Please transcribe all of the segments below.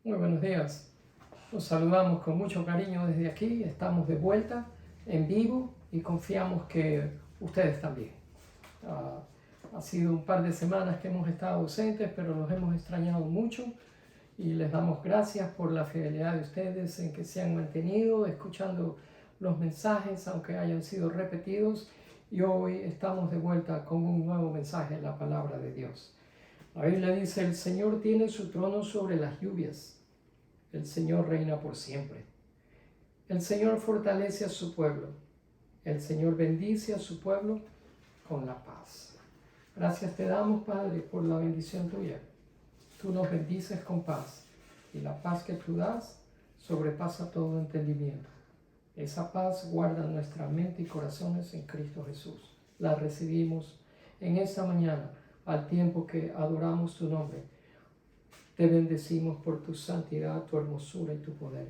Muy buenos días. Los saludamos con mucho cariño desde aquí. Estamos de vuelta en vivo y confiamos que ustedes también. Ha sido un par de semanas que hemos estado ausentes, pero los hemos extrañado mucho y les damos gracias por la fidelidad de ustedes en que se han mantenido escuchando los mensajes, aunque hayan sido repetidos. Y hoy estamos de vuelta con un nuevo mensaje de la palabra de Dios. La Biblia dice: el Señor tiene su trono sobre las lluvias. El Señor reina por siempre. El Señor fortalece a su pueblo. El Señor bendice a su pueblo con la paz. Gracias te damos, Padre, por la bendición tuya. Tú nos bendices con paz, y la paz que tú das sobrepasa todo entendimiento. Esa paz guarda nuestra mente y corazones en Cristo Jesús. La recibimos en esta mañana, al tiempo que adoramos tu nombre. Te bendecimos por tu santidad, tu hermosura y tu poder.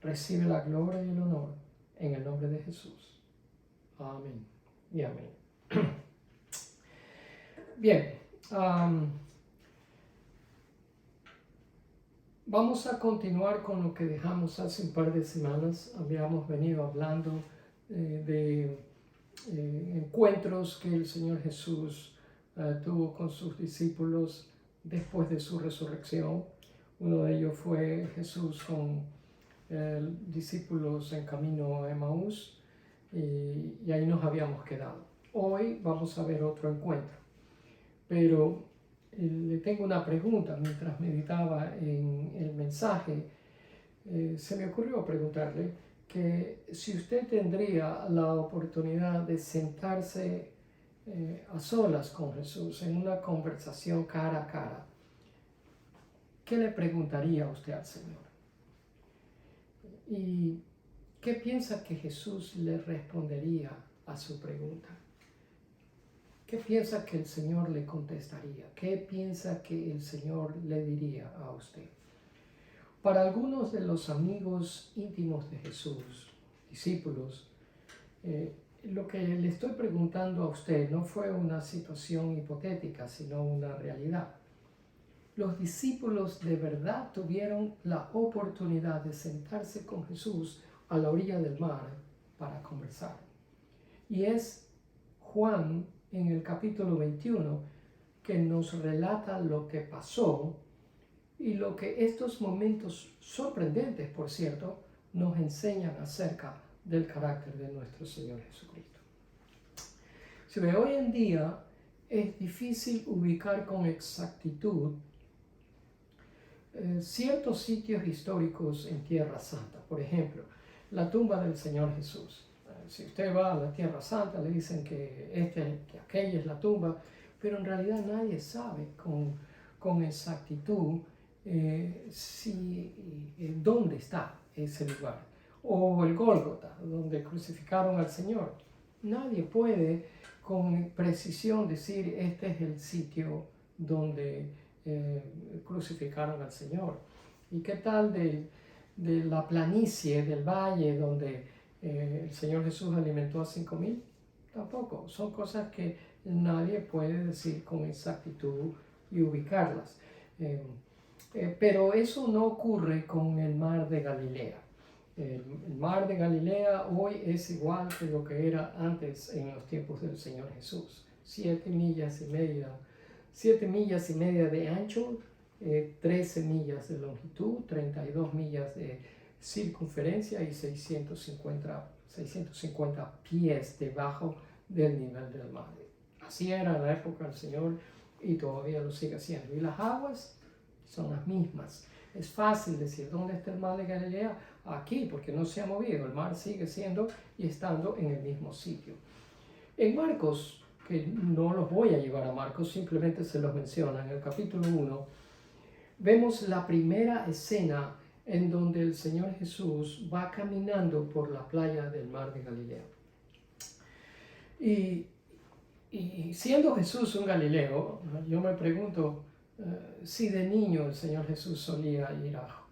Recibe la gloria y el honor en el nombre de Jesús. Amén y amén. Bien, vamos a continuar con lo que dejamos hace un par de semanas. Habíamos venido hablando de encuentros que el Señor Jesús tuvo con sus discípulos después de su resurrección. Uno de ellos fue Jesús con discípulos en camino a Emaús, y ahí nos habíamos quedado. Hoy vamos a ver otro encuentro, pero le tengo una pregunta. Mientras meditaba en el mensaje, se me ocurrió preguntarle que si usted tendría la oportunidad de sentarse a solas con Jesús en una conversación cara a cara, ¿qué le preguntaría usted al Señor? ¿Y qué piensa que Jesús le respondería a su pregunta? ¿Qué piensa que el Señor le contestaría? ¿Qué piensa que el Señor le diría a usted? Para algunos de los amigos íntimos de Jesús, discípulos, lo que le estoy preguntando a usted no fue una situación hipotética, sino una realidad. Los discípulos de verdad tuvieron la oportunidad de sentarse con Jesús a la orilla del mar para conversar. Y es Juan, en el capítulo 21, que nos relata lo que pasó y lo que estos momentos sorprendentes, por cierto, nos enseñan acerca del carácter de nuestro Señor Jesucristo. Si ve, hoy en día es difícil ubicar con exactitud ciertos sitios históricos en Tierra Santa. Por ejemplo, la tumba del Señor Jesús. Si usted va a la Tierra Santa, le dicen que aquella es la tumba, pero en realidad nadie sabe con exactitud dónde está ese lugar. O el Gólgota, donde crucificaron al Señor. Nadie puede con precisión decir este es el sitio donde crucificaron al Señor. ¿Y qué tal de la planicie del valle donde el Señor Jesús alimentó a 5,000? Tampoco. Son cosas que nadie puede decir con exactitud y ubicarlas. Pero eso no ocurre con el mar de Galilea. El mar de Galilea hoy es igual que lo que era antes en los tiempos del Señor Jesús. 7 millas y media de ancho, 13 millas de longitud, 32 millas de circunferencia y 650 pies debajo del nivel del mar. Así era en la época del Señor y todavía lo sigue haciendo. Y las aguas son las mismas. Es fácil decir, ¿dónde está el mar de Galilea? Aquí, porque no se ha movido. El mar sigue siendo y estando en el mismo sitio. En Marcos, que no los voy a llevar a Marcos, simplemente se los menciona en el capítulo 1, vemos la primera escena en donde el Señor Jesús va caminando por la playa del mar de Galilea. Y siendo Jesús un galileo, yo me pregunto si de niño el Señor Jesús solía ir a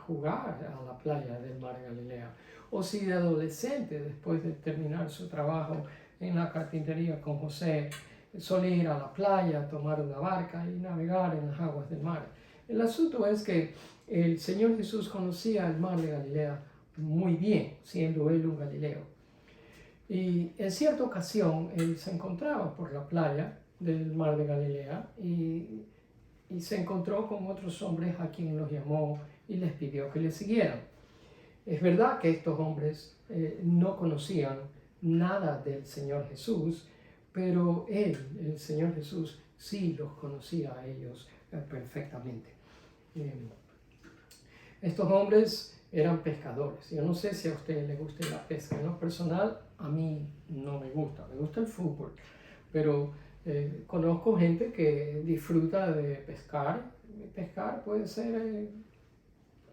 jugar a la playa del mar de Galilea, o si de adolescente, después de terminar su trabajo en la carpintería con José, solía ir a la playa, tomar una barca y navegar en las aguas del mar. El asunto es que el Señor Jesús conocía el mar de Galilea muy bien, siendo él un Galileo. Y en cierta ocasión él se encontraba por la playa del mar de Galilea y se encontró con otros hombres a quienes los llamó y les pidió que le siguieran. Es verdad que estos hombres no conocían nada del Señor Jesús, pero él, el Señor Jesús, sí los conocía a ellos perfectamente. Estos hombres eran pescadores. Yo no sé si a ustedes les gusta la pesca. En lo personal, a mí no me gusta. Me gusta el fútbol, pero conozco gente que disfruta de pescar. Pescar puede ser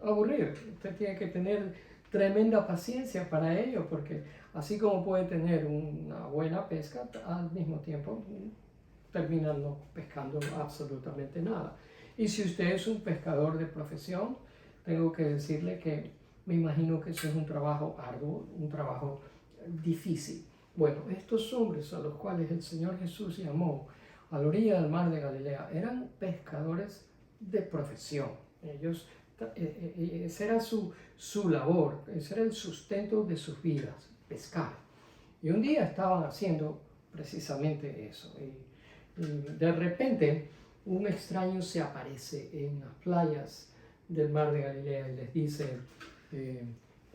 aburrido. Usted tiene que tener tremenda paciencia para ello, porque así como puede tener una buena pesca, al mismo tiempo termina no pescando absolutamente nada. Y si usted es un pescador de profesión, tengo que decirle que me imagino que eso es un trabajo arduo, un trabajo difícil. Bueno, estos hombres a los cuales el Señor Jesús llamó a la orilla del mar de Galilea eran pescadores de profesión. Ellos, esa era su labor, ese era el sustento de sus vidas, pescar. Y un día estaban haciendo precisamente eso. Y de repente un extraño se aparece en las playas del mar de Galilea y les dice,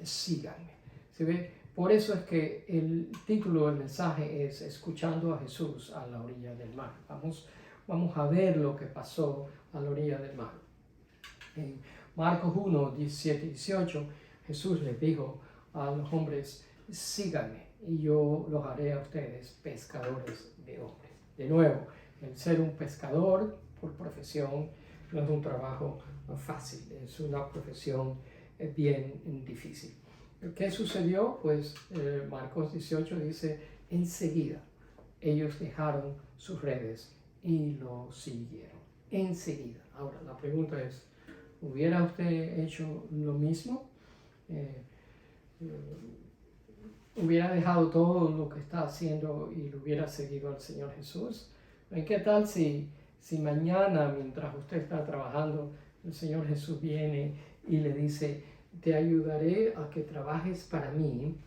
síganme. ¿Se ve? Por eso es que el título del mensaje es Escuchando a Jesús a la orilla del mar. Vamos a ver lo que pasó a la orilla del mar. En Marcos 1, 17 y 18, Jesús les dijo a los hombres, síganme y yo los haré a ustedes pescadores de hombres. De nuevo, el ser un pescador por profesión no es un trabajo fácil, es una profesión bien difícil. ¿Qué sucedió? Pues Marcos 18 dice, enseguida ellos dejaron sus redes y lo siguieron. Enseguida. Ahora, la pregunta es, ¿hubiera usted hecho lo mismo? ¿Hubiera dejado todo lo que está haciendo y lo hubiera seguido al Señor Jesús? ¿Qué tal si mañana, mientras usted está trabajando, el Señor Jesús viene y le dice, te ayudaré a que trabajes para mí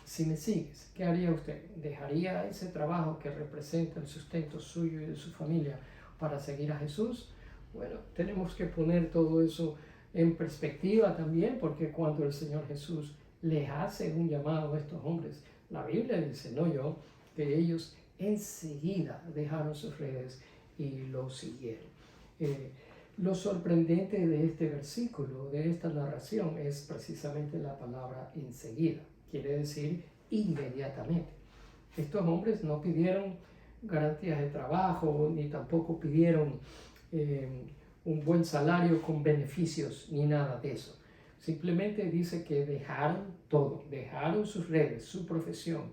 si me sigues? ¿Qué haría usted? ¿Dejaría ese trabajo que representa el sustento suyo y de su familia para seguir a Jesús? Bueno, tenemos que poner todo eso en perspectiva también, porque cuando el Señor Jesús les hace un llamado a estos hombres, la Biblia dice, no yo, que ellos enseguida dejaron sus redes y lo siguieron. Lo sorprendente de este versículo, de esta narración, es precisamente la palabra enseguida. Quiere decir inmediatamente. Estos hombres no pidieron garantías de trabajo, ni tampoco pidieron un buen salario con beneficios, ni nada de eso. Simplemente dice que dejaron todo, dejaron sus redes, su profesión,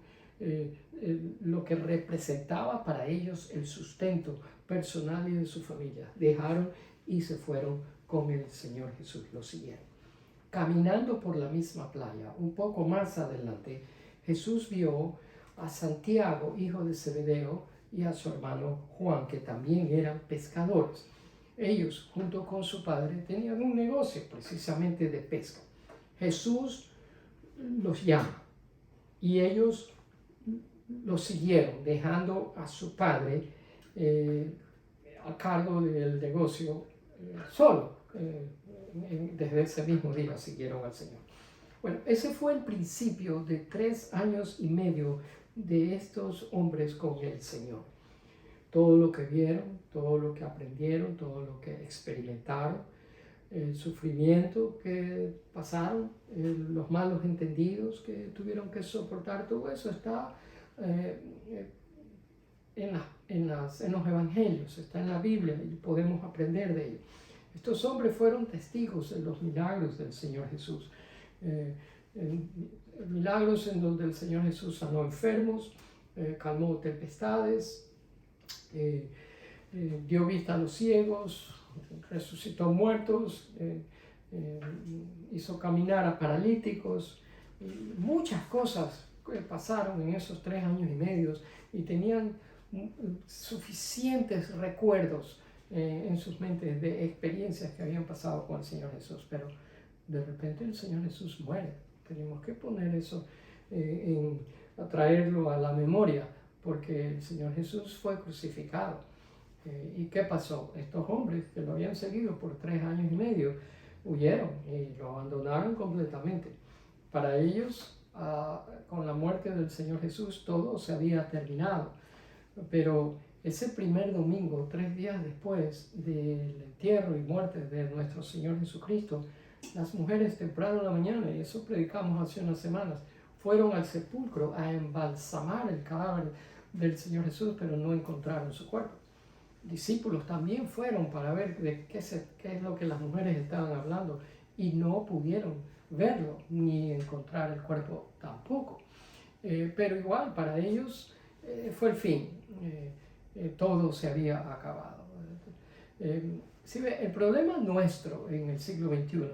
lo que representaba para ellos el sustento personal y de su familia. Dejaron y se fueron con el Señor Jesús, lo siguieron. Caminando por la misma playa, un poco más adelante, Jesús vio a Santiago, hijo de Zebedeo, y a su hermano Juan, que también eran pescadores. Ellos, junto con su padre, tenían un negocio precisamente de pesca. Jesús los llama y ellos los siguieron, dejando a su padre a cargo del negocio solo. Desde ese mismo día siguieron al Señor. Bueno, ese fue el principio de 3 años y medio de estos hombres con el Señor. Todo lo que vieron, todo lo que aprendieron, todo lo que experimentaron, el sufrimiento que pasaron, los malos entendidos que tuvieron que soportar, todo eso está en los evangelios, está en la Biblia y podemos aprender de ello. Estos hombres fueron testigos de los milagros del Señor Jesús. Milagros en donde el Señor Jesús sanó enfermos, calmó tempestades, dio vista a los ciegos, resucitó muertos, hizo caminar a paralíticos. Muchas cosas pasaron en esos 3 años y medio y tenían suficientes recuerdos en sus mentes de experiencias que habían pasado con el Señor Jesús, pero de repente el Señor Jesús muere. Tenemos que poner eso, a traerlo a la memoria, porque el Señor Jesús fue crucificado. ¿Y qué pasó? Estos hombres que lo habían seguido por 3 años y medio huyeron y lo abandonaron completamente. Para ellos, con la muerte del Señor Jesús, todo se había terminado. Pero ese primer domingo, 3 días después del entierro y muerte de nuestro Señor Jesucristo, las mujeres temprano en la mañana, y eso predicamos hace unas semanas, fueron al sepulcro a embalsamar el cadáver del Señor Jesús, pero no encontraron su cuerpo. Discípulos también fueron para ver de qué es lo que las mujeres estaban hablando y no pudieron verlo ni encontrar el cuerpo tampoco. Pero igual para ellos fue el fin. Todo se había acabado. ¿Sí ve? El problema nuestro en el siglo XXI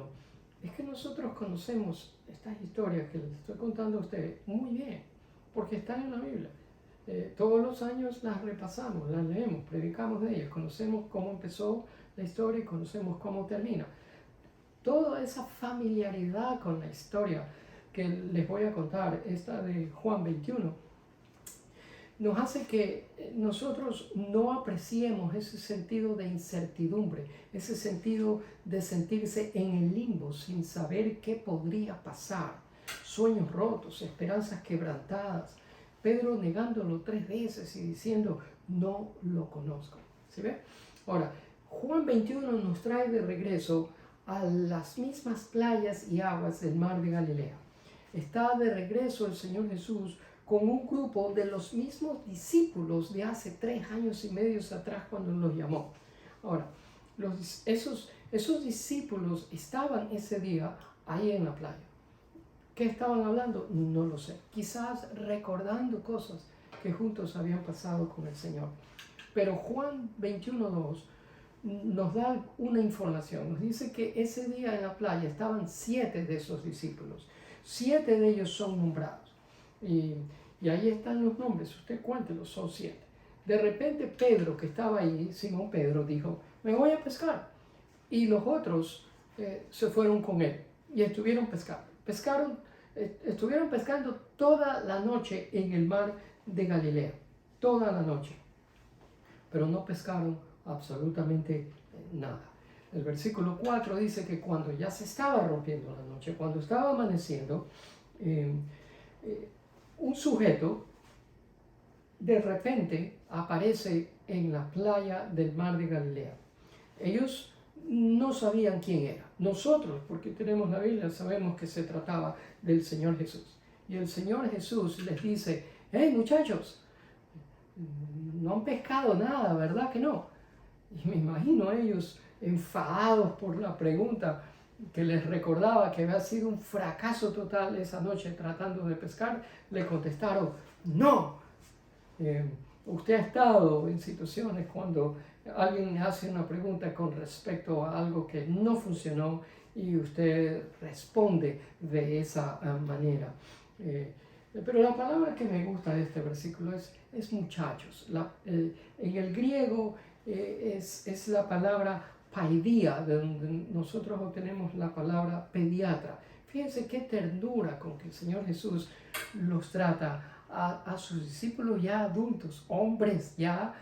es que nosotros conocemos estas historias que les estoy contando a ustedes muy bien, porque están en la Biblia. Todos los años las repasamos, las leemos, predicamos de ellas, conocemos cómo empezó la historia y conocemos cómo termina. Toda esa familiaridad con la historia que les voy a contar, esta de Juan 21, nos hace que nosotros no apreciemos ese sentido de incertidumbre, ese sentido de sentirse en el limbo sin saber qué podría pasar, sueños rotos, esperanzas quebrantadas, Pedro negándolo 3 veces y diciendo, no lo conozco. ¿Sí ve? Ahora, Juan 21 nos trae de regreso a las mismas playas y aguas del mar de Galilea. Está de regreso el Señor Jesús con un grupo de los mismos discípulos de hace 3 años y medio atrás cuando los llamó. Ahora, esos discípulos estaban ese día ahí en la playa. ¿Qué estaban hablando? No lo sé. Quizás recordando cosas que juntos habían pasado con el Señor. Pero Juan 21:2 nos da una información. Nos dice que ese día en la playa estaban 7 de esos discípulos. 7 de ellos son nombrados. Y ahí están los nombres. Usted cuéntelos, son 7. De repente Pedro, que estaba ahí, Simón Pedro, dijo, me voy a pescar. Y los otros se fueron con él y estuvieron pescando. Estuvieron pescando toda la noche en el mar de Galilea, toda la noche, pero no pescaron absolutamente nada. El versículo 4 dice que cuando ya se estaba rompiendo la noche, cuando estaba amaneciendo, un sujeto de repente aparece en la playa del mar de Galilea. Ellos no sabían quién era. Nosotros, porque tenemos la Biblia, sabemos que se trataba del Señor Jesús. Y el Señor Jesús les dice, hey muchachos, no han pescado nada, ¿verdad que no? Y me imagino ellos enfadados por la pregunta que les recordaba que había sido un fracaso total esa noche tratando de pescar, le contestaron, no. Usted ha estado en situaciones cuando alguien hace una pregunta con respecto a algo que no funcionó y usted responde de esa manera. Pero la palabra que me gusta de este versículo es muchachos. En el griego es la palabra paidia, de donde nosotros obtenemos la palabra pediatra. Fíjense qué ternura con que el Señor Jesús los trata a sus discípulos ya adultos, hombres ya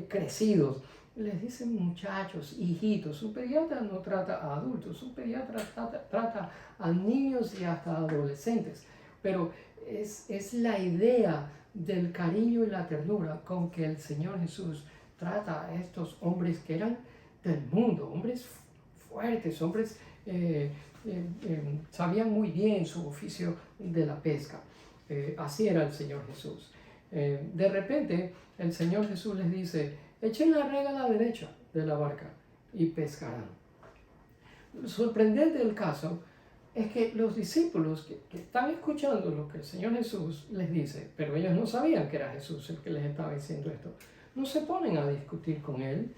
crecidos. Les dicen muchachos, hijitos. Un pediatra no trata a adultos, un pediatra trata a niños y hasta adolescentes. Pero es la idea del cariño y la ternura con que el Señor Jesús trata a estos hombres que eran del mundo, hombres fuertes, hombres sabían muy bien su oficio de la pesca. Así era el Señor Jesús. De repente el Señor Jesús les dice, echen la red a la derecha de la barca y pescarán. Lo sorprendente del caso es que los discípulos que están escuchando lo que el Señor Jesús les dice, pero ellos no sabían que era Jesús el que les estaba diciendo esto, no se ponen a discutir con él,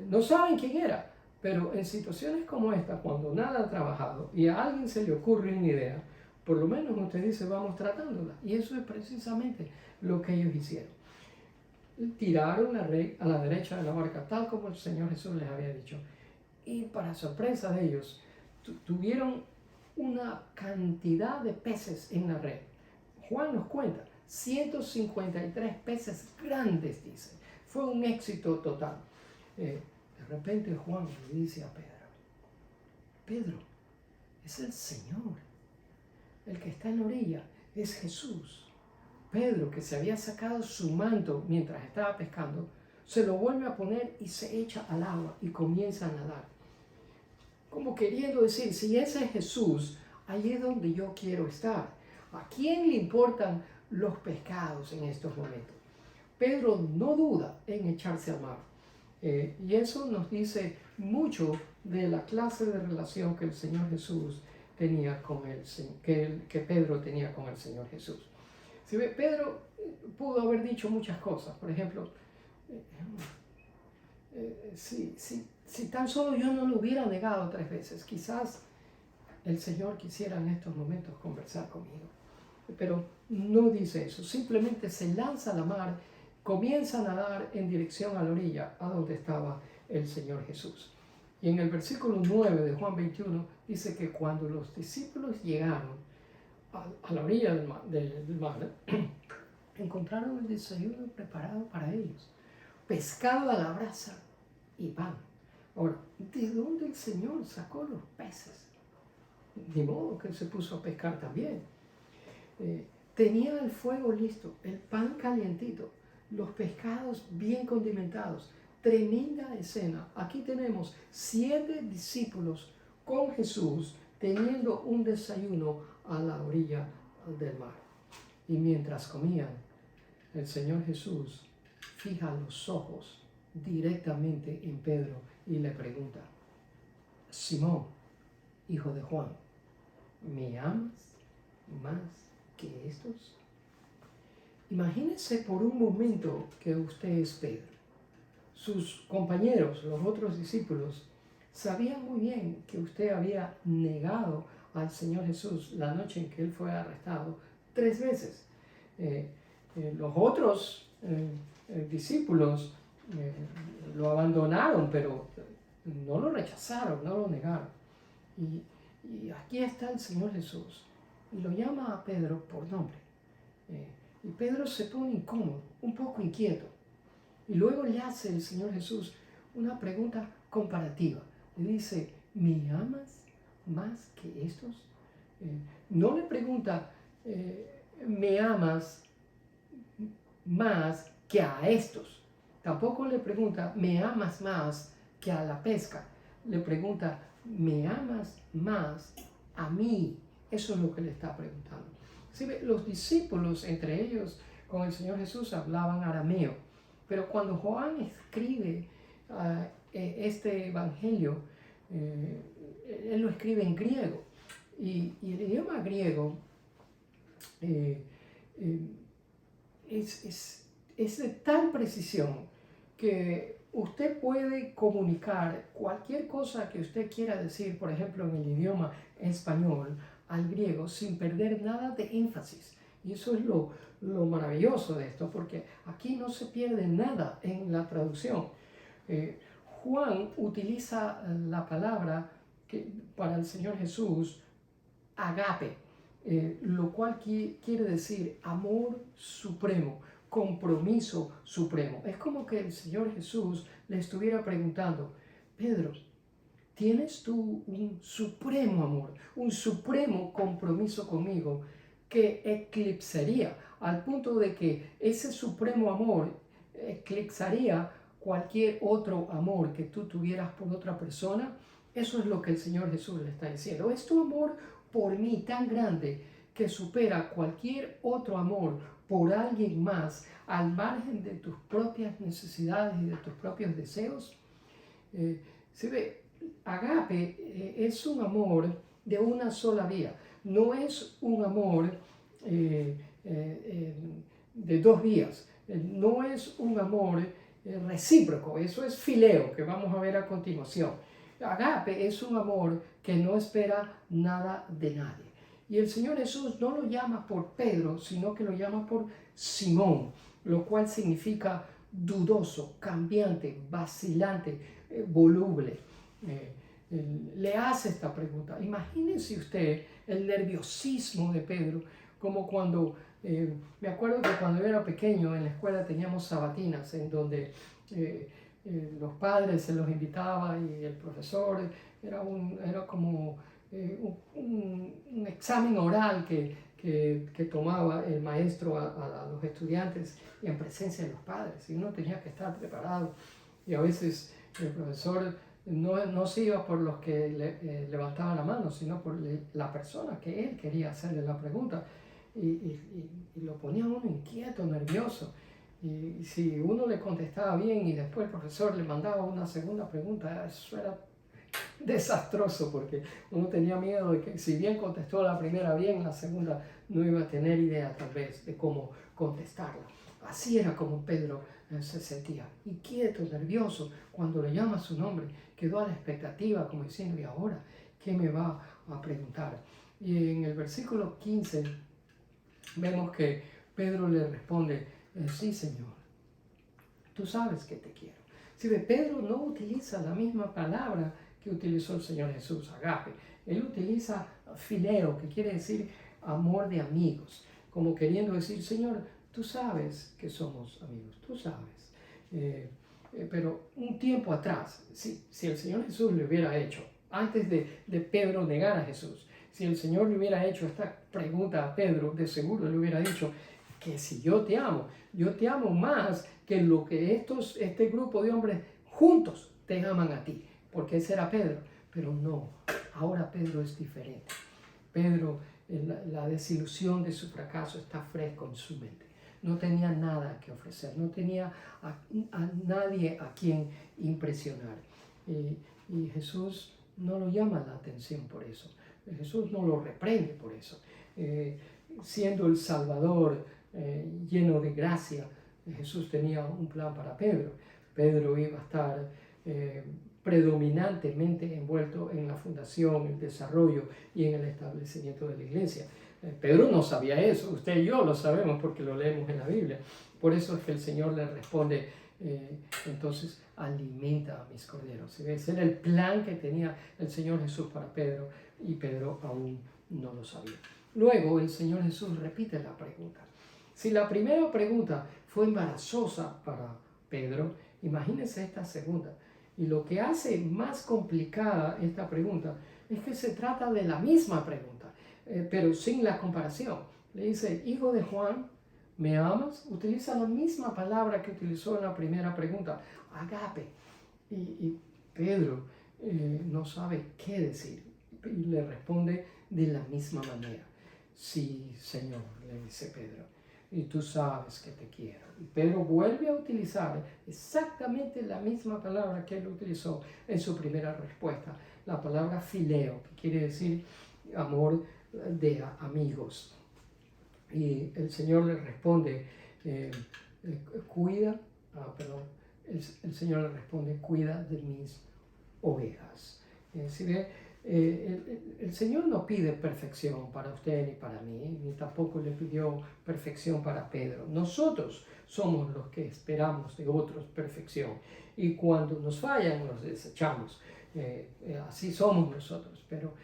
no saben quién era, pero en situaciones como esta, cuando nada ha trabajado y a alguien se le ocurre una idea, por lo menos usted dice, vamos tratándola. Y eso es precisamente lo que ellos hicieron. tiraron la red a la derecha de la barca, tal como el Señor Jesús les había dicho. Y para sorpresa de ellos, tuvieron una cantidad de peces en la red. Juan nos cuenta, 153 peces grandes, dice. Fue un éxito total. De repente Juan le dice a Pedro, Pedro, es el Señor. El que está en la orilla es Jesús. Pedro, que se había sacado su manto mientras estaba pescando, se lo vuelve a poner y se echa al agua y comienza a nadar. Como queriendo decir, si ese es Jesús, ahí es donde yo quiero estar. ¿A quién le importan los pescados en estos momentos? Pedro no duda en echarse al mar. Y eso nos dice mucho de la clase de relación que el Señor Jesús tenía con él, que Pedro tenía con el Señor Jesús. Si ve, Pedro pudo haber dicho muchas cosas. Por ejemplo, si tan solo yo no lo hubiera negado 3 veces, quizás el Señor quisiera en estos momentos conversar conmigo. Pero no dice eso, simplemente se lanza a la mar, comienza a nadar en dirección a la orilla, a donde estaba el Señor Jesús. Y en el versículo 9 de Juan 21 dice que cuando los discípulos llegaron a la orilla del mar, encontraron el desayuno preparado para ellos, pescado a la brasa y pan. Ahora, ¿de dónde el Señor sacó los peces? De modo que él se puso a pescar también. Tenía el fuego listo, el pan calientito, los pescados bien condimentados. Tremenda escena. Aquí tenemos 7 discípulos con Jesús teniendo un desayuno a la orilla del mar. Y mientras comían, el Señor Jesús fija los ojos directamente en Pedro y le pregunta, Simón, hijo de Juan, ¿me amas más que estos? Imagínese por un momento que usted es Pedro. Sus compañeros, los otros discípulos, sabían muy bien que usted había negado al Señor Jesús la noche en que él fue arrestado 3 veces. Los otros discípulos lo abandonaron, pero no lo rechazaron, no lo negaron. Y aquí está el Señor Jesús y lo llama a Pedro por nombre. Y Pedro se pone incómodo, un poco inquieto. Y luego le hace el Señor Jesús una pregunta comparativa. Le dice, ¿me amas más que estos? No le pregunta, ¿me amas más que a estos? Tampoco le pregunta, ¿me amas más que a la pesca? Le pregunta, ¿me amas más a mí? Eso es lo que le está preguntando. ¿Sí? Los discípulos, entre ellos, con el Señor Jesús hablaban arameo. Pero cuando Juan escribe este evangelio, él lo escribe en griego. Y el idioma griego es de tal precisión que usted puede comunicar cualquier cosa que usted quiera decir, por ejemplo, en el idioma español, al griego, sin perder nada de énfasis. Y eso es lo maravilloso de esto, porque aquí no se pierde nada en la traducción. Juan utiliza la palabra para el Señor Jesús, agape, lo cual quiere decir amor supremo, compromiso supremo. Es como que el Señor Jesús le estuviera preguntando, Pedro, ¿tienes tú un supremo amor, un supremo compromiso conmigo que eclipsaría al punto de que ese supremo amor eclipsaría cualquier otro amor que tú tuvieras por otra persona? Eso es lo que el Señor Jesús le está diciendo. Es tu amor por mí tan grande que supera cualquier otro amor por alguien más al margen de tus propias necesidades y de tus propios deseos. Se ve, agape es un amor de una sola vía, no es un amor de 2 vías, no es un amor recíproco, eso es fileo, que vamos a ver a continuación. Agape es un amor que no espera nada de nadie. Y el Señor Jesús no lo llama por Pedro, sino que lo llama por Simón, lo cual significa dudoso, cambiante, vacilante, voluble. Le hace esta pregunta. Imagínense usted el nerviosismo de Pedro, como cuando, me acuerdo que cuando yo era pequeño en la escuela teníamos sabatinas en donde los padres se los invitaba y el profesor era como un examen oral que tomaba el maestro a los estudiantes y en presencia de los padres, y uno tenía que estar preparado, y a veces el profesor no se iba por los que levantaban la mano, sino por la persona que él quería hacerle la pregunta, y lo ponía uno inquieto, nervioso. Y si uno le contestaba bien y después el profesor le mandaba una segunda pregunta, eso era desastroso, porque uno tenía miedo de que si bien contestó la primera bien, la segunda no iba a tener idea tal vez de cómo contestarla. Así era como Pedro se sentía, inquieto, nervioso. Cuando le llama su nombre, quedó a la expectativa, como diciendo, ¿y ahora qué me va a preguntar? Y en el versículo 15 vemos que Pedro le responde, sí, Señor, tú sabes que te quiero. Si ve, Pedro no utiliza la misma palabra que utilizó el Señor Jesús, agape. Él utiliza fileo, que quiere decir amor de amigos, como queriendo decir, Señor, tú sabes que somos amigos, tú sabes. Pero un tiempo atrás, si el Señor Jesús le hubiera hecho, antes de Pedro negar a Jesús, si el Señor le hubiera hecho esta pregunta a Pedro, de seguro le hubiera dicho que si yo te amo más que lo que este grupo de hombres juntos te aman a ti, porque ese era Pedro. Pero no, ahora Pedro es diferente. Pedro, la desilusión de su fracaso está fresco en su mente. No tenía nada que ofrecer, no tenía a nadie a quien impresionar. Y Jesús no lo llama la atención por eso. Jesús no lo reprende por eso. Siendo el Salvador, lleno de gracia, Jesús tenía un plan para Pedro. Pedro iba a estar predominantemente envuelto en la fundación, el desarrollo y en el establecimiento de la iglesia. Pedro no sabía eso, usted y yo lo sabemos porque lo leemos en la Biblia. Por eso es que el Señor le responde, entonces alimenta a mis corderos. Ese era el plan que tenía el Señor Jesús para Pedro, y Pedro aún no lo sabía. Luego el Señor Jesús repite la pregunta. Si la primera pregunta fue embarazosa para Pedro, imagínense esta segunda. Y lo que hace más complicada esta pregunta es que se trata de la misma pregunta, pero sin la comparación. Le dice, hijo de Juan, ¿me amas? Utiliza la misma palabra que utilizó en la primera pregunta, agape. Y Pedro no sabe qué decir y le responde de la misma manera. Sí, Señor, le dice Pedro, y tú sabes que te quiero. Y Pedro vuelve a utilizar exactamente la misma palabra que él utilizó en su primera respuesta, la palabra fileo, que quiere decir amor de amigos. Y el Señor le responde, el Señor le responde, cuida de mis ovejas. Si ve, el Señor no pide perfección para usted ni para mí, ni tampoco le pidió perfección para Pedro. Nosotros somos los que esperamos de otros perfección, y cuando nos fallan nos desechamos. Así somos nosotros, pero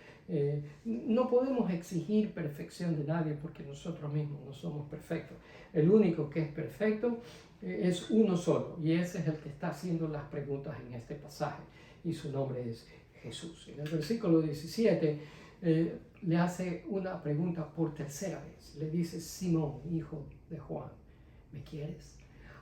no podemos exigir perfección de nadie porque nosotros mismos no somos perfectos. El único que es perfecto es uno solo, y ese es el que está haciendo las preguntas en este pasaje, y su nombre es Jesús. En el versículo 17 le hace una pregunta por tercera vez. Le dice, Simón, hijo de Juan, ¿me quieres?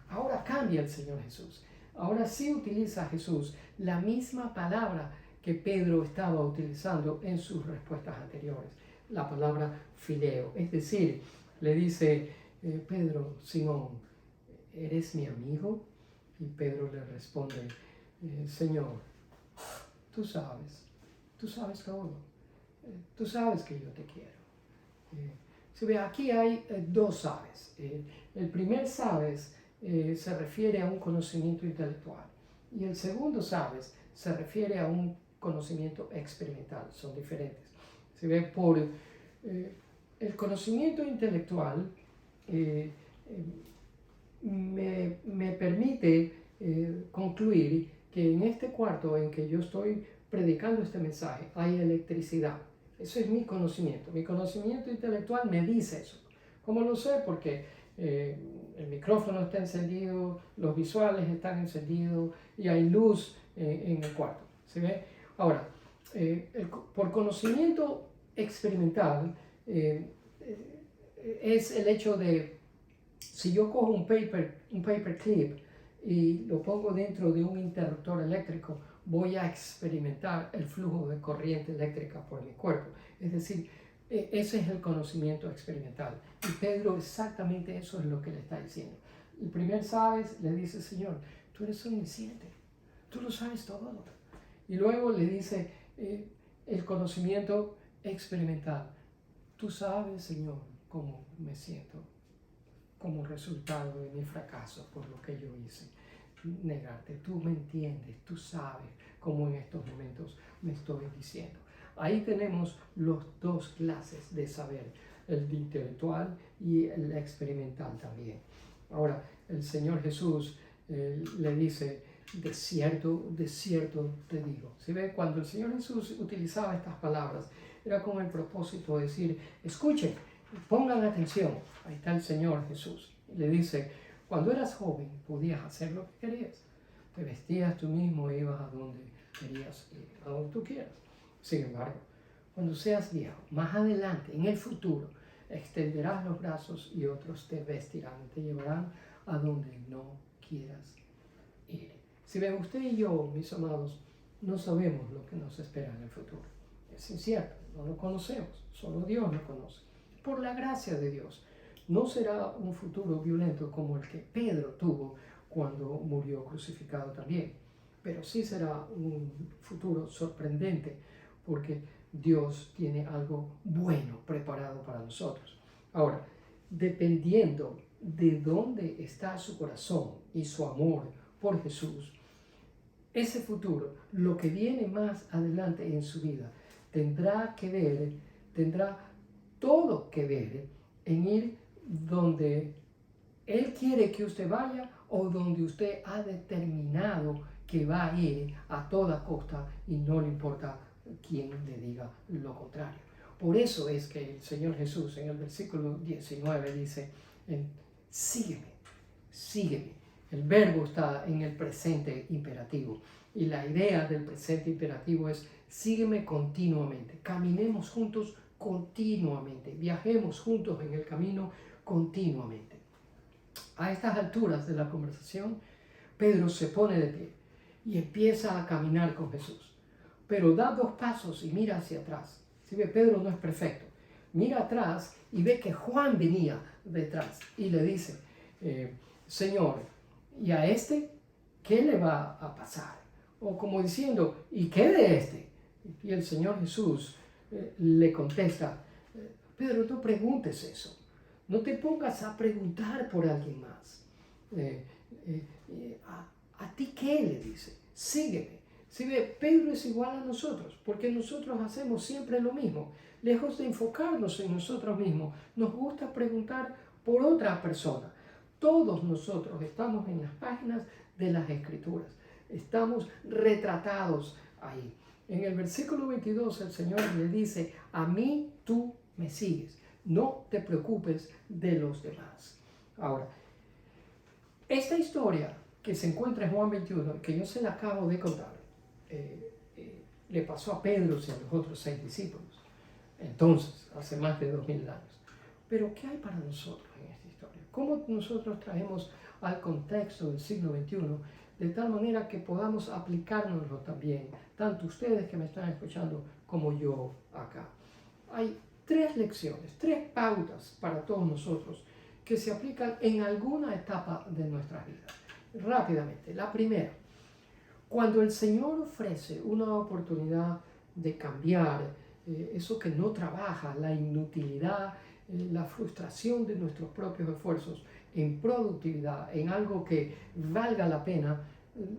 Ahora cambia el Señor Jesús. Ahora sí utiliza Jesús la misma palabra que Pedro estaba utilizando en sus respuestas anteriores, la palabra fileo. Es decir, le dice, Pedro, Simón, ¿eres mi amigo? Y Pedro le responde, Señor, tú sabes todo, tú sabes que yo te quiero. Se ve, aquí hay dos sabes. El primer sabes se refiere a un conocimiento intelectual, y el segundo sabes se refiere a un conocimiento experimental, son diferentes. Se ve, por el conocimiento intelectual, me permite concluir que en este cuarto en que yo estoy predicando este mensaje hay electricidad. Eso es mi conocimiento. Mi conocimiento intelectual me dice eso. ¿Cómo lo sé? Porque el micrófono está encendido, los visuales están encendidos y hay luz en el cuarto. ¿Se ve? Ahora, por conocimiento experimental es el hecho de, si yo cojo un paper clip y lo pongo dentro de un interruptor eléctrico, voy a experimentar el flujo de corriente eléctrica por mi cuerpo. Es decir, ese es el conocimiento experimental. Y Pedro exactamente eso es lo que le está diciendo. El primer sabes, le dice, Señor, tú eres omnisciente, tú lo sabes todo. Y luego le dice el conocimiento experimental. Tú sabes, Señor, cómo me siento como resultado de mi fracaso por lo que yo hice. Negarte, tú me entiendes, tú sabes cómo en estos momentos me estoy diciendo. Ahí tenemos los dos clases de saber, el intelectual y el experimental también. Ahora, el Señor Jesús le dice, de cierto te digo. ¿Sí ve? Cuando el Señor Jesús utilizaba estas palabras, era con el propósito de decir, escuchen, pongan atención. Ahí está el Señor Jesús. Le dice, cuando eras joven podías hacer lo que querías. Te vestías tú mismo e ibas a donde querías ir, a donde tú quieras. Sin embargo, cuando seas viejo, más adelante, en el futuro, extenderás los brazos y otros te vestirán y te llevarán a donde no quieras ir. Si ven, usted y yo, mis amados, no sabemos lo que nos espera en el futuro. Es incierto, no lo conocemos, solo Dios lo conoce. Por la gracia de Dios, no será un futuro violento como el que Pedro tuvo cuando murió crucificado también, pero sí será un futuro sorprendente porque Dios tiene algo bueno preparado para nosotros. Ahora, dependiendo de dónde está su corazón y su amor por Jesús, ese futuro, lo que viene más adelante en su vida, tendrá todo que ver en ir donde Él quiere que usted vaya o donde usted ha determinado que va a ir a toda costa y no le importa quién le diga lo contrario. Por eso es que el Señor Jesús en el versículo 19 dice, sígueme, sígueme. El verbo está en el presente imperativo y la idea del presente imperativo es sígueme continuamente, caminemos juntos continuamente, viajemos juntos en el camino continuamente. A estas alturas de la conversación, Pedro se pone de pie y empieza a caminar con Jesús, pero da 2 pasos y mira hacia atrás. Si ve, Pedro no es perfecto. Mira atrás y ve que Juan venía detrás y le dice, Señor, ¿y a este qué le va a pasar? O como diciendo, ¿y qué de este? Y el Señor Jesús le contesta, Pedro, no preguntes eso. No te pongas a preguntar por alguien más. ¿A ti qué? Le dice. Sígueme. Si ve, Pedro es igual a nosotros, porque nosotros hacemos siempre lo mismo. Lejos de enfocarnos en nosotros mismos, nos gusta preguntar por otra persona. Todos nosotros estamos en las páginas de las Escrituras. Estamos retratados ahí. En el versículo 22 el Señor le dice, a mí tú me sigues. No te preocupes de los demás. Ahora, esta historia que se encuentra en Juan 21, que yo se la acabo de contar, le pasó a Pedro y a los otros 6 discípulos. Entonces, hace más de 2000 años. Pero, ¿qué hay para nosotros en esta historia? ¿Cómo nosotros traemos al contexto del siglo XXI de tal manera que podamos aplicárnoslo también, tanto ustedes que me están escuchando como yo acá? Hay 3 lecciones, 3 pautas para todos nosotros que se aplican en alguna etapa de nuestras vidas. Rápidamente, la primera, cuando el Señor ofrece una oportunidad de cambiar eso que no trabaja, la inutilidad, la frustración de nuestros propios esfuerzos en productividad, en algo que valga la pena,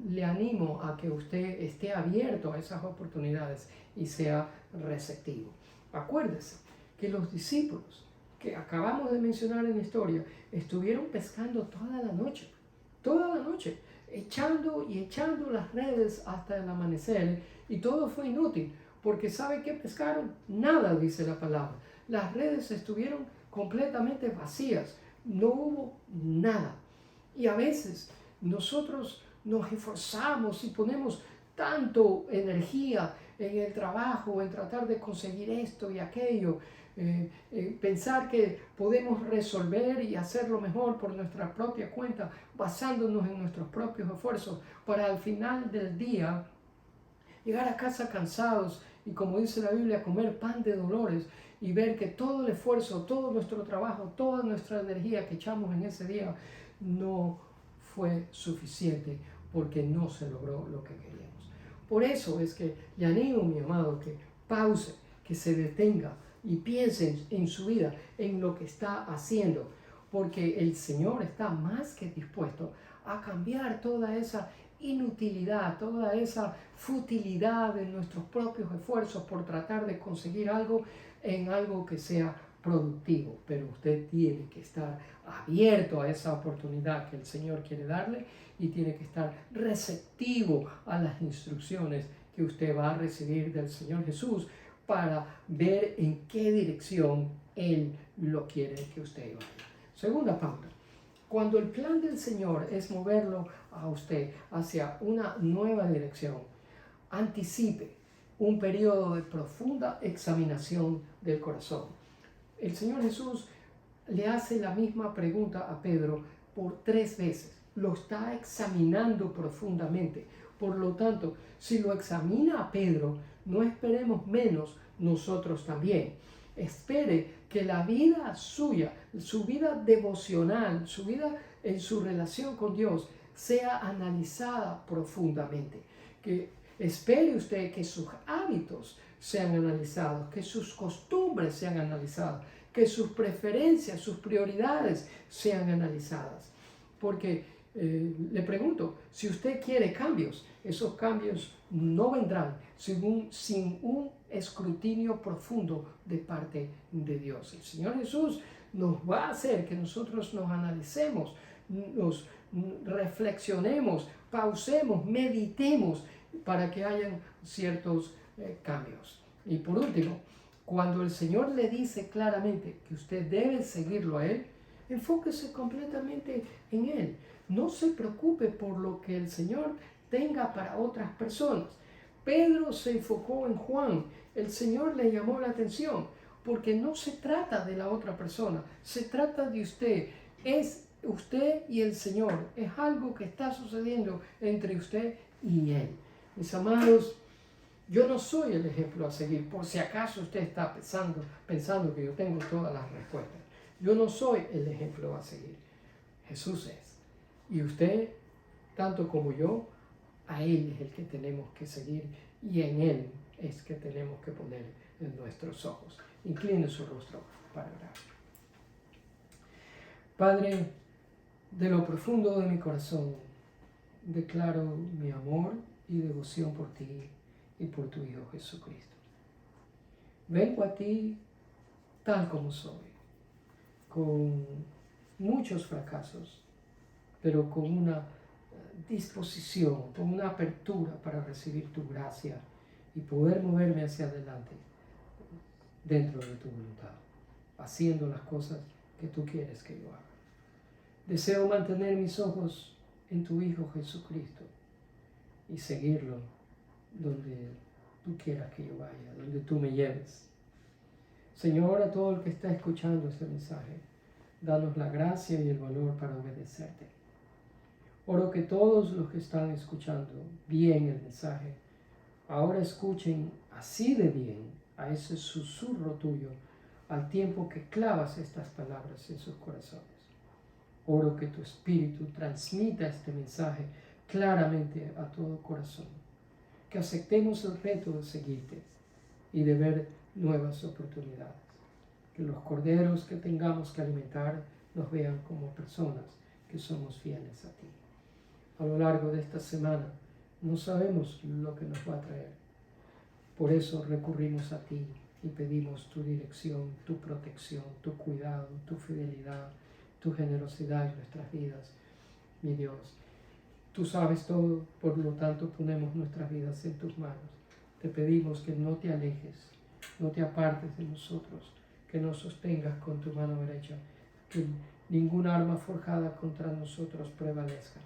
le animo a que usted esté abierto a esas oportunidades y sea receptivo. Acuérdese que los discípulos que acabamos de mencionar en la historia, estuvieron pescando toda la noche, echando y echando las redes hasta el amanecer, y todo fue inútil, porque ¿sabe qué pescaron? Nada, dice la palabra. Las redes estuvieron completamente vacías, no hubo nada. Y a veces nosotros nos esforzamos y ponemos tanto energía en el trabajo, en tratar de conseguir esto y aquello, pensar que podemos resolver y hacerlo mejor por nuestra propia cuenta, basándonos en nuestros propios esfuerzos, para al final del día llegar a casa cansados y, como dice la Biblia, comer pan de dolores y ver que todo el esfuerzo, todo nuestro trabajo, toda nuestra energía que echamos en ese día no fue suficiente, porque no se logró lo que queríamos. Por eso es que le animo, mi amado, que pause, que se detenga y piense en su vida, en lo que está haciendo, porque el Señor está más que dispuesto a cambiar toda esa inutilidad, toda esa futilidad de nuestros propios esfuerzos por tratar de conseguir algo, en algo que sea productivo. Pero usted tiene que estar abierto a esa oportunidad que el Señor quiere darle, y tiene que estar receptivo a las instrucciones que usted va a recibir del Señor Jesús, para ver en qué dirección Él lo quiere que usted vaya. Segunda pauta: cuando el plan del Señor es moverlo a usted hacia una nueva dirección, anticipe un periodo de profunda examinación del corazón. El Señor Jesús le hace la misma pregunta a Pedro por 3 veces. Lo está examinando profundamente. Por lo tanto, si lo examina a Pedro, no esperemos menos nosotros también. Espere que la vida suya, su vida devocional, su vida en su relación con Dios, sea analizada profundamente. Que espere usted que sus hábitos sean analizados, que sus costumbres sean analizadas, que sus preferencias, sus prioridades sean analizadas. Porque le pregunto, si usted quiere cambios, esos cambios no vendrán sin un escrutinio profundo de parte de Dios. El Señor Jesús nos va a hacer que nosotros nos analicemos, nos reflexionemos, pausemos, meditemos, para que hayan ciertos cambios. Y por último, cuando el Señor le dice claramente que usted debe seguirlo a Él, enfóquese completamente en Él. No se preocupe por lo que el Señor tenga para otras personas. Pedro se enfocó en Juan. El Señor le llamó la atención, porque no se trata de la otra persona, se trata de usted. Es usted y el Señor. Es algo que está sucediendo entre usted y Él. Mis amados, yo no soy el ejemplo a seguir, por si acaso usted está pensando que yo tengo todas las respuestas. Yo no soy el ejemplo a seguir. Jesús es. Y usted, tanto como yo, a Él es el que tenemos que seguir, y en Él es que tenemos que poner en nuestros ojos. Incline su rostro para orar. Padre, de lo profundo de mi corazón, declaro mi amor y devoción por ti y por tu Hijo Jesucristo. Vengo a ti tal como soy, con muchos fracasos, pero con una disposición, con una apertura para recibir tu gracia y poder moverme hacia adelante dentro de tu voluntad, haciendo las cosas que tú quieres que yo haga. Deseo mantener mis ojos en tu Hijo Jesucristo y seguirlo donde tú quieras que yo vaya, donde tú me lleves. Señor, a todo el que está escuchando este mensaje, danos la gracia y el valor para obedecerte. Oro que todos los que están escuchando bien el mensaje, ahora escuchen así de bien a ese susurro tuyo, al tiempo que clavas estas palabras en sus corazones. Oro que tu Espíritu transmita este mensaje claramente a todo corazón, que aceptemos el reto de seguirte y de ver nuevas oportunidades, que los corderos que tengamos que alimentar nos vean como personas que somos fieles a ti. A lo largo de esta semana no sabemos lo que nos va a traer, por eso recurrimos a ti y pedimos tu dirección, tu protección, tu cuidado, tu fidelidad, tu generosidad en nuestras vidas, mi Dios. Tú sabes todo, por lo tanto ponemos nuestras vidas en tus manos. Te pedimos que no te alejes, no te apartes de nosotros, que nos sostengas con tu mano derecha, que ninguna arma forjada contra nosotros prevalezca,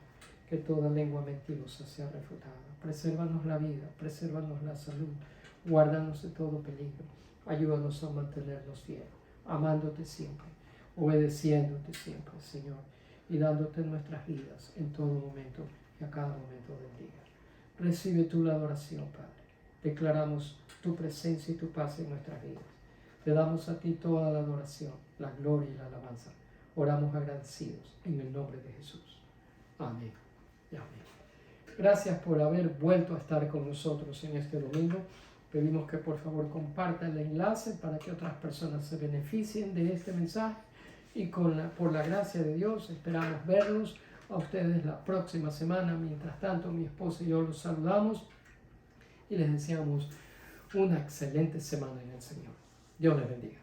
que toda lengua mentirosa sea refutada. Presérvanos la vida, presérvanos la salud, guárdanos de todo peligro, ayúdanos a mantenernos fieles, amándote siempre, obedeciéndote siempre, Señor, y dándote nuestras vidas en todo momento y a cada momento del día. Recibe tú la adoración, Padre. Declaramos tu presencia y tu paz en nuestras vidas. Te damos a ti toda la adoración, la gloria y la alabanza. Oramos agradecidos en el nombre de Jesús. Amén y amén. Gracias por haber vuelto a estar con nosotros en este domingo. Pedimos que por favor compartan el enlace para que otras personas se beneficien de este mensaje. Y por la gracia de Dios esperamos verlos a ustedes la próxima semana. Mientras tanto, mi esposa y yo los saludamos y les deseamos una excelente semana en el Señor. Dios les bendiga.